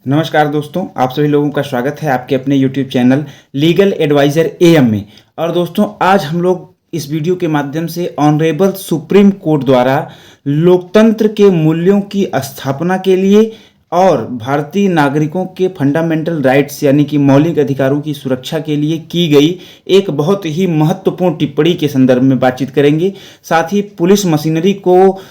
नमस्कार दोस्तों, आप सभी लोगों का स्वागत है आपके अपने YouTube channel legal advisor AM में। और दोस्तों, आज हम लोग इस वीडियो के माध्यम से ऑनरेबल सुप्रीम कोर्ट द्वारा लोकतंत्र के मूल्यों की स्थापना के लिए और भारतीय नागरिकों के फंडामेंटल राइट्स यानी कि मौलिक अधिकारों की सुरक्षा के लिए की गई एक बहुत ही महत्वपूर्ण टिप्पणी के संदर्भ में बातचीत करेंगे। साथ ही पुलिस मशीनरी को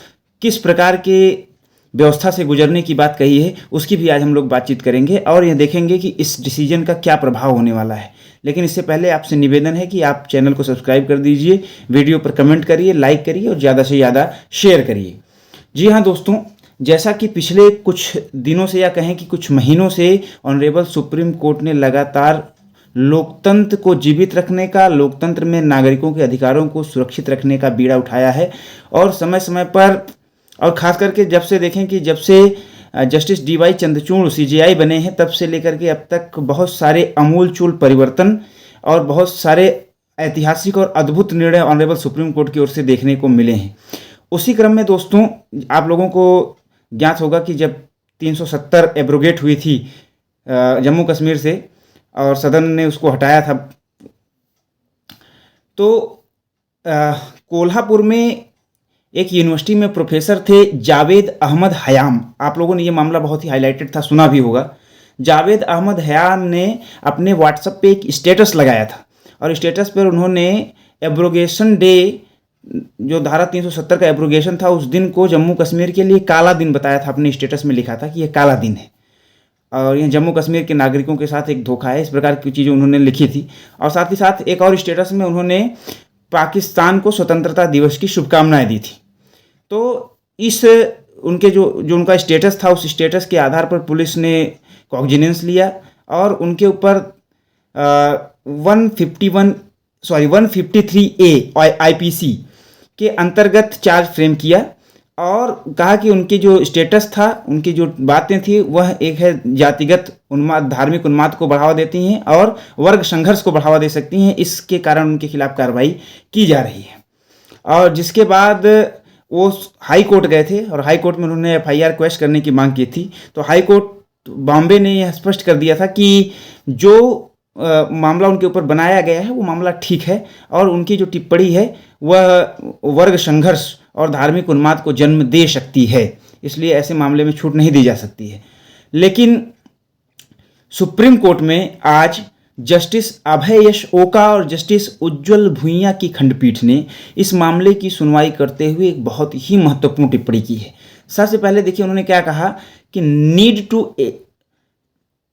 किस प्रकार के व्यवस्था से गुजरने की बात कही है उसकी भी आज हम लोग बातचीत करेंगे और यह देखेंगे कि इस डिसीजन का क्या प्रभाव होने वाला है। लेकिन इससे पहले आपसे निवेदन है कि आप चैनल को सब्सक्राइब कर दीजिए, वीडियो पर कमेंट करिए, लाइक करिए और ज़्यादा से ज़्यादा शेयर करिए। जी हाँ दोस्तों, जैसा कि पिछले कुछ दिनों से या कहें कि कुछ महीनों से ऑनरेबल सुप्रीम कोर्ट ने लगातार लोकतंत्र को जीवित रखने का, लोकतंत्र में नागरिकों के अधिकारों को सुरक्षित रखने का बीड़ा उठाया है और समय समय पर और ख़ास करके जब से देखें कि जब से जस्टिस DY चंद्रचूड़ CJI बने हैं तब से लेकर के अब तक बहुत सारे अमूलचूल परिवर्तन और बहुत सारे ऐतिहासिक और अद्भुत निर्णय ऑनरेबल सुप्रीम कोर्ट की ओर से देखने को मिले हैं। उसी क्रम में दोस्तों, आप लोगों को ज्ञात होगा कि जब 370 एब्रोगेट हुई थी जम्मू कश्मीर से और सदन ने उसको हटाया था, तो कोल्हापुर में एक यूनिवर्सिटी में प्रोफेसर थे जावेद अहमद हयाम। आप लोगों ने ये मामला बहुत ही हाईलाइटेड था, सुना भी होगा। जावेद अहमद हयाम ने अपने व्हाट्सएप पे एक स्टेटस लगाया था और स्टेटस पर उन्होंने एब्रोगेशन डे, जो धारा 370 का एब्रोगेशन था, उस दिन को जम्मू कश्मीर के लिए काला दिन बताया था। अपने स्टेटस में लिखा था कि यह काला दिन है और यह जम्मू कश्मीर के नागरिकों के साथ एक धोखा है। इस प्रकार की चीज़ें उन्होंने लिखी थी और साथ ही साथ एक और स्टेटस में उन्होंने पाकिस्तान को स्वतंत्रता दिवस की शुभकामनाएं दी थी। तो इस उनके जो उनका स्टेटस था, उस स्टेटस के आधार पर पुलिस ने कॉग्निजेंस लिया और उनके ऊपर 153A IPC के अंतर्गत चार्ज फ्रेम किया और कहा कि उनके जो स्टेटस था, उनकी जो बातें थी, वह एक है जातिगत उन्माद, धार्मिक उन्माद को बढ़ावा देती हैं और वर्ग संघर्ष को बढ़ावा दे सकती हैं। इसके कारण उनके खिलाफ कार्रवाई की जा रही है। और जिसके बाद वो हाई कोर्ट गए थे और हाई कोर्ट में उन्होंने FIR क्वेश करने की मांग की थी। तो हाई कोर्ट बॉम्बे ने यह स्पष्ट कर दिया था कि जो मामला उनके ऊपर बनाया गया है वो मामला ठीक है और उनकी जो टिप्पणी है वह वर्ग संघर्ष और धार्मिक उन्माद को जन्म दे सकती है, इसलिए ऐसे मामले में छूट नहीं दी जा सकती है। लेकिन सुप्रीम कोर्ट में आज जस्टिस अभय यश ओका और जस्टिस उज्ज्वल भुइयां की खंडपीठ ने इस मामले की सुनवाई करते हुए एक बहुत ही महत्वपूर्ण टिप्पणी की है। सबसे पहले देखिए उन्होंने क्या कहा कि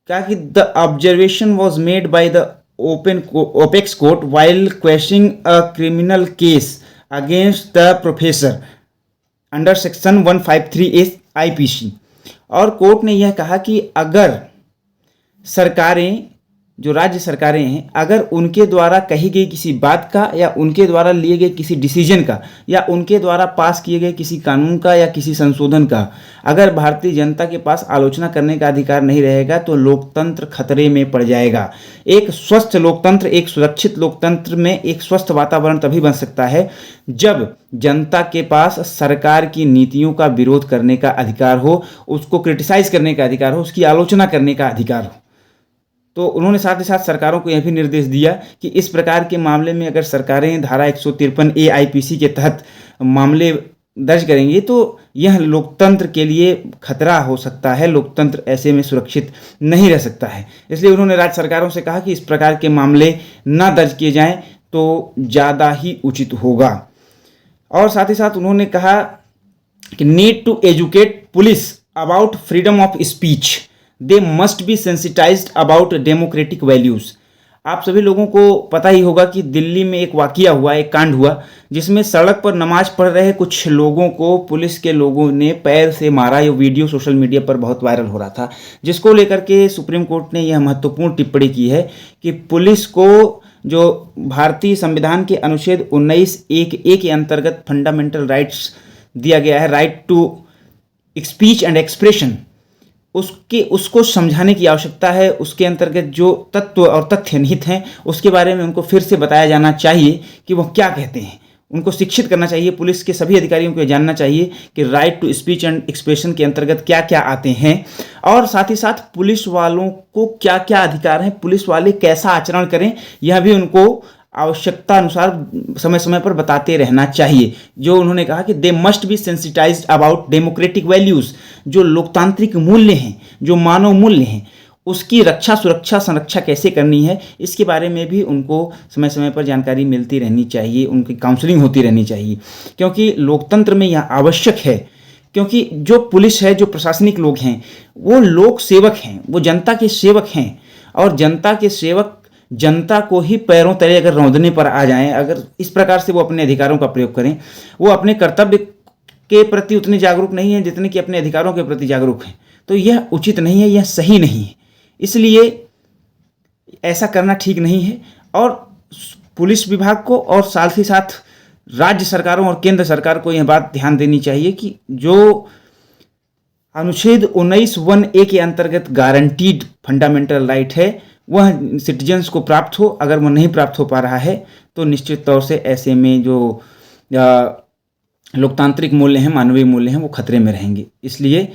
क्या कि the observation was made by the opex court while questioning a criminal case against the professor under section 153A IPC। और कोर्ट ने यह कहा कि अगर सरकारें, जो राज्य सरकारें हैं, अगर उनके द्वारा कही गई किसी बात का या उनके द्वारा लिए गए किसी डिसीजन का या उनके द्वारा पास किए गए किसी कानून का या किसी संशोधन का अगर भारतीय जनता के पास आलोचना करने का अधिकार नहीं रहेगा तो लोकतंत्र खतरे में पड़ जाएगा। एक स्वस्थ लोकतंत्र, एक सुरक्षित लोकतंत्र में एक स्वस्थ वातावरण तभी बन सकता है जब जनता के पास सरकार की नीतियों का विरोध करने का अधिकार हो, उसको क्रिटिसाइज करने का अधिकार हो, उसकी आलोचना करने का अधिकार हो। तो उन्होंने साथ ही साथ सरकारों को यह भी निर्देश दिया कि इस प्रकार के मामले में अगर सरकारें धारा 153A IPC के तहत मामले दर्ज करेंगी तो यह लोकतंत्र के लिए खतरा हो सकता है, लोकतंत्र ऐसे में सुरक्षित नहीं रह सकता है। इसलिए उन्होंने राज्य सरकारों से कहा कि इस प्रकार के मामले ना दर्ज किए जाएं तो ज़्यादा ही उचित होगा। और साथ ही साथ उन्होंने कहा कि need to educate police about freedom of speech, they must be sensitized about democratic values. आप सभी लोगों को पता ही होगा कि दिल्ली में एक वाकया हुआ, एक कांड हुआ जिसमें सड़क पर नमाज पढ़ रहे कुछ लोगों को पुलिस के लोगों ने पैर से मारा। ये वीडियो सोशल मीडिया पर बहुत वायरल हो रहा था, जिसको लेकर के सुप्रीम कोर्ट ने यह महत्वपूर्ण टिप्पणी की है कि पुलिस को जो भारतीय संविधान के अनुच्छेद 19(1)(a) के अंतर्गत फंडामेंटल राइट्स दिया गया है, right to speech and expression, उसको समझाने की आवश्यकता है। उसके अंतर्गत जो तत्व और तथ्य निहित हैं उसके बारे में उनको फिर से बताया जाना चाहिए कि वह क्या कहते हैं। उनको शिक्षित करना चाहिए। पुलिस के सभी अधिकारियों को जानना चाहिए कि right to speech and expression के अंतर्गत क्या क्या आते हैं, और साथ ही साथ पुलिस वालों को क्या क्या अधिकार हैं, पुलिस वाले कैसा आचरण करें, यह भी उनको आवश्यकता अनुसार समय समय पर बताते रहना चाहिए। जो उन्होंने कहा कि दे must be sensitized about democratic values, जो लोकतांत्रिक मूल्य हैं, जो मानव मूल्य हैं, उसकी रक्षा, सुरक्षा, संरक्षा कैसे करनी है, इसके बारे में भी उनको समय समय पर जानकारी मिलती रहनी चाहिए, उनकी काउंसलिंग होती रहनी चाहिए, क्योंकि लोकतंत्र में यह आवश्यक है। क्योंकि जो पुलिस है, जो प्रशासनिक लोग हैं, वो लोक सेवक हैं, वो जनता के सेवक हैं, और जनता के सेवक जनता को ही पैरों तले अगर रौंदने पर आ जाएं, अगर इस प्रकार से वो अपने अधिकारों का प्रयोग करें, वो अपने कर्तव्य के प्रति उतने जागरूक नहीं हैं जितने कि अपने अधिकारों के प्रति जागरूक हैं। तो यह उचित नहीं है, यह सही नहीं है, इसलिए ऐसा करना ठीक नहीं है। और पुलिस विभाग को और साथ ही साथ राज्य सरकारों और केंद्र सरकार को यह बात ध्यान देनी चाहिए कि जो अनुच्छेद 19(1)(a) के अंतर्गत गारंटीड फंडामेंटल राइट है, वह सिटीजन्स को प्राप्त हो। अगर वह नहीं प्राप्त हो पा रहा है तो निश्चित तौर से ऐसे में जो लोकतांत्रिक मूल्य हैं, मानवीय मूल्य हैं, वो खतरे में रहेंगे। इसलिए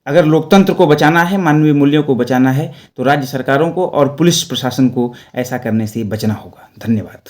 अगर लोकतंत्र को बचाना है, मानवीय मूल्यों को बचाना है, तो राज्य सरकारों को और पुलिस प्रशासन को ऐसा करने से बचना होगा। धन्यवाद।